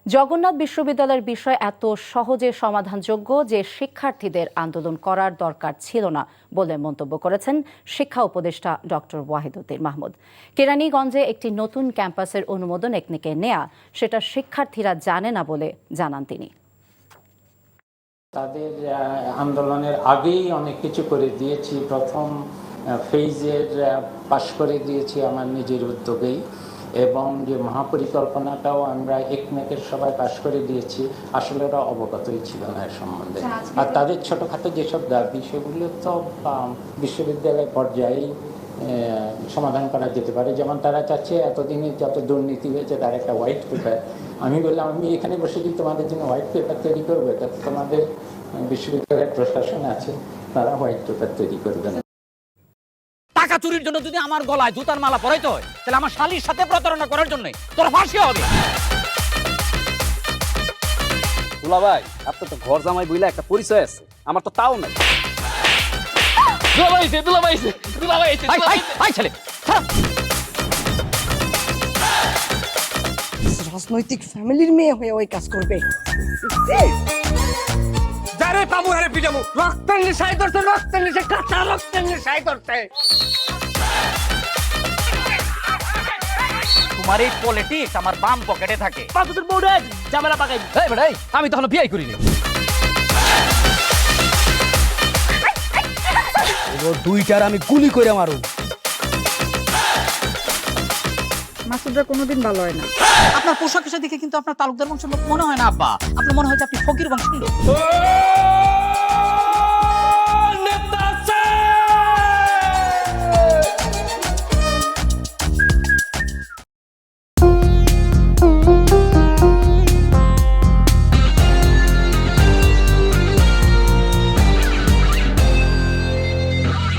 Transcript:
জগন্নাথ বিশ্ববিদ্যালয়ের বিষয় এত সহজে সমাধানযোগ্য যে শিক্ষার্থীদের আন্দোলন করার দরকার ছিল না বলে মন্তব্য করেছেন শিক্ষা উপদেষ্টা ডক্টর ওয়াহিদুদ্দিন মাহমুদ। কেরানীগঞ্জে একটি নতুন ক্যাম্পাসের অনুমোদন একনিকে নেয়া, সেটা শিক্ষার্থীরা জানে না বলে জানান তিনি। তাদের আন্দোলনের আগেই অনেক কিছু করে দিয়েছি। প্রথম ফেজের পাশ করে দিয়েছি আমার নিজের উদ্যোগেই, এবং যে মহাপরিকল্পনাটাও আমরা একমেকের সবাই পাশ করে দিয়েছি। আসলে ওরা অবগতই ছিল না এর সম্বন্ধে। আর তাদের ছোটোখাটো যেসব দাবি সেগুলো তো বিশ্ববিদ্যালয় পর্যায়েই সমাধান করা যেতে পারে। যেমন তারা চাচ্ছে এতদিনে যত দুর্নীতি হয়েছে তার একটা হোয়াইট পেপার। আমি বললাম আমি এখানে বসে কি তোমাদের জন্য হোয়াইট পেপার তৈরি করবো? এটা তো তোমাদের বিশ্ববিদ্যালয়ের প্রশাসন আছে, তারা হোয়াইট পেপার তৈরি করবে না। টাকা চুরির জন্য যদি আমার গলায় জুতার মালা পরাইতে হয়, তাহলে আমার শালীর সাথে প্রতারণা করার জন্য তোর ফাঁসি হবে। দুলা ভাই, আপনার তো ঘর জামাই বইলা একটা পরিচয় আছে, আমার তো তাও নাই। রাজনৈতিক ফ্যামিলির মেয়ে হয়ে ওই কাজ করবে। যারে পাবো হারে পিটামু, রক্তের নেশায় ধরতে, রক্তের নেশায়, কাঁচা রক্তের নেশায় ধরতে। তোমার এই পলিটিক্স আমার বাম পকেটে থাকে। বাতুদের বউরে ঝামেলা পাকাই। এই বেটা, আমি তখন বিয়ে করিনি। দুইটার আমি গুলি করে মারু। মাসুদরা কোনোদিন ভালো হয় না। আপনার পোশাক আশাক দেখে কিন্তু আপনার তালুকদার বংশের লোক মনে হয় না আব্বা, আপনার মনে হয় যে আপনি ফকির বংশের লোক।